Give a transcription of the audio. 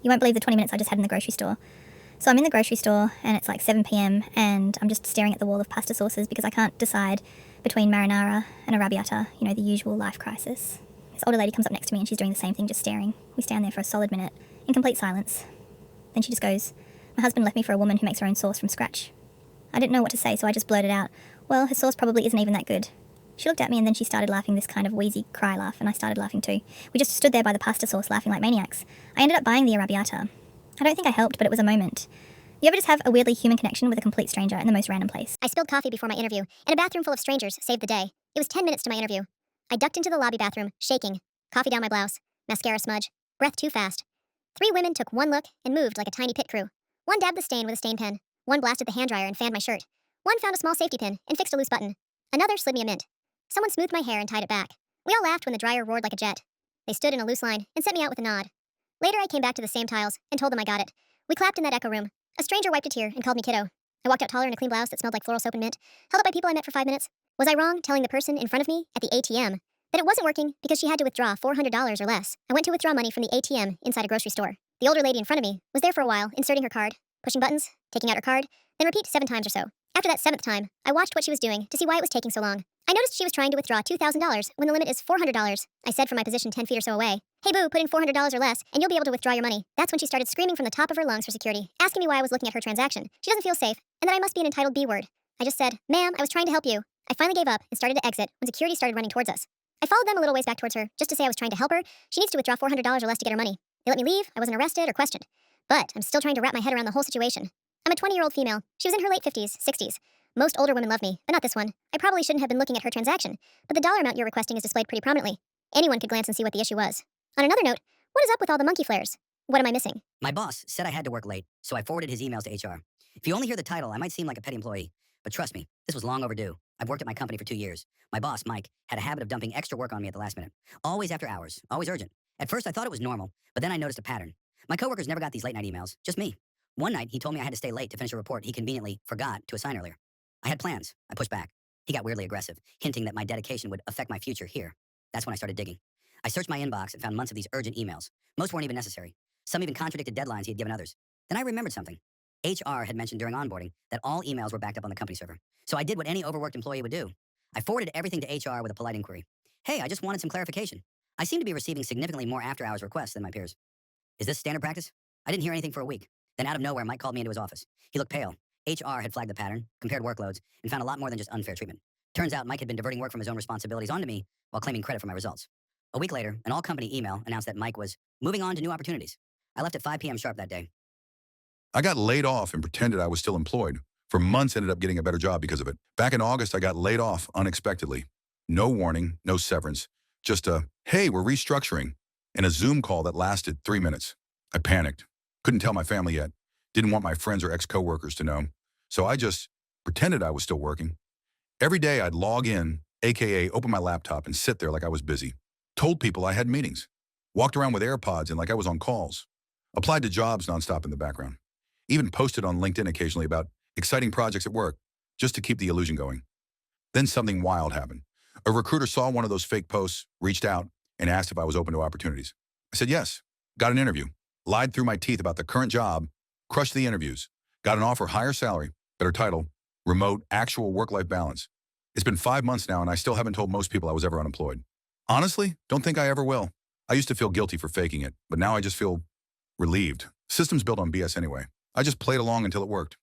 You won't believe the 20 minutes I just had in the grocery store. So I'm in the grocery store and it's like 7 p.m. and I'm just staring at the wall of pasta sauces because I can't decide between marinara and arrabbiata, you know, the usual life crisis. This older lady comes up next to me and she's doing the same thing, just staring. We stand there for a solid minute, in complete silence. Then she just goes, "My husband left me for a woman who makes her own sauce from scratch." I didn't know what to say, so I just blurted out, "Well, her sauce probably isn't even that good." She looked at me and then she started laughing this kind of wheezy cry laugh, and I started laughing too. We just stood there by the pasta sauce laughing like maniacs. I ended up buying the arrabbiata. I don't think I helped, but it was a moment. You ever just have a weirdly human connection with a complete stranger in the most random place? I spilled coffee before my interview, and a bathroom full of strangers saved the day. It was 10 minutes to my interview. I ducked into the lobby bathroom, shaking, coffee down my blouse, mascara smudge, breath too fast. 3 women took one look and moved like a tiny pit crew. One dabbed the stain with a stain pen. One blasted the hand dryer and fanned my shirt. One found a small safety pin and fixed a loose button. Another slid me a mint. Someone smoothed my hair and tied it back. We all laughed when the dryer roared like a jet. They stood in a loose line and sent me out with a nod. Later, I came back to the same tiles and told them I got it. We clapped in that echo room. A stranger wiped a tear and called me kiddo. I walked out taller in a clean blouse that smelled like floral soap and mint, held up by people I met for 5 minutes. Was I wrong telling the person in front of me at the ATM that it wasn't working because she had to withdraw $400 or less? I went to withdraw money from the ATM inside a grocery store. The older lady in front of me was there for a while, inserting her card, pushing buttons, taking out her card, then repeat 7 times or so. After that 7th time, I watched what she was doing to see why it was taking so long. I noticed she was trying to withdraw $2,000 when the limit is $400. I said from my position 10 feet or so away, "Hey boo, put in $400 or less, and you'll be able to withdraw your money." That's when she started screaming from the top of her lungs for security, asking me why I was looking at her transaction. She doesn't feel safe, and that I must be an entitled B-word. I just said, "Ma'am, I was trying to help you." I finally gave up and started to exit when security started running towards us. I followed them a little ways back towards her, just to say I was trying to help her. She needs to withdraw $400 or less to get her money. They let me leave, I wasn't arrested or questioned. But I'm still trying to wrap my head around the whole situation. I'm a 20-year-old female. She was in her late 50s, 60s. Most older women love me, but not this one. I probably shouldn't have been looking at her transaction, but the dollar amount you're requesting is displayed pretty prominently. Anyone could glance and see what the issue was. On another note, what is up with all the monkey flares? What am I missing? My boss said I had to work late, so I forwarded his emails to HR. If you only hear the title, I might seem like a petty employee, but trust me, this was long overdue. I've worked at my company for 2 years. My boss, Mike, had a habit of dumping extra work on me at the last minute. Always after hours, always urgent. At first I thought it was normal, but then I noticed a pattern. My coworkers never got these late night emails, just me. One night, he told me I had to stay late to finish a report he conveniently forgot to assign earlier. I had plans. I pushed back. He got weirdly aggressive, hinting that my dedication would affect my future here. That's when I started digging. I searched my inbox and found months of these urgent emails. Most weren't even necessary. Some even contradicted deadlines he had given others. Then I remembered something. HR had mentioned during onboarding that all emails were backed up on the company server. So I did what any overworked employee would do. I forwarded everything to HR with a polite inquiry. "Hey, I just wanted some clarification. I seem to be receiving significantly more after-hours requests than my peers. Is this standard practice?" I didn't hear anything for a week. Then out of nowhere, Mike called me into his office. He looked pale. HR had flagged the pattern, compared workloads, and found a lot more than just unfair treatment. Turns out Mike had been diverting work from his own responsibilities onto me while claiming credit for my results. A week later, an all-company email announced that Mike was moving on to new opportunities. I left at 5 p.m. sharp that day. I got laid off and pretended I was still employed. For months, ended up getting a better job because of it. Back in August, I got laid off unexpectedly. No warning, no severance. Just a, "Hey, we're restructuring," and a Zoom call that lasted 3 minutes. I panicked. Couldn't tell my family yet. Didn't want my friends or ex-coworkers to know. So I just pretended I was still working. Every day I'd log in, aka open my laptop and sit there like I was busy. Told people I had meetings. Walked around with AirPods in like I was on calls. Applied to jobs nonstop in the background. Even posted on LinkedIn occasionally about exciting projects at work, just to keep the illusion going. Then something wild happened. A recruiter saw one of those fake posts, reached out, and asked if I was open to opportunities. I said yes. Got an interview. Lied through my teeth about the current job. Crushed the interviews. Got an offer, higher salary, better title, remote, actual work-life balance. It's been 5 months now, and I still haven't told most people I was ever unemployed. Honestly, don't think I ever will. I used to feel guilty for faking it, but now I just feel relieved. System's built on BS anyway. I just played along until it worked.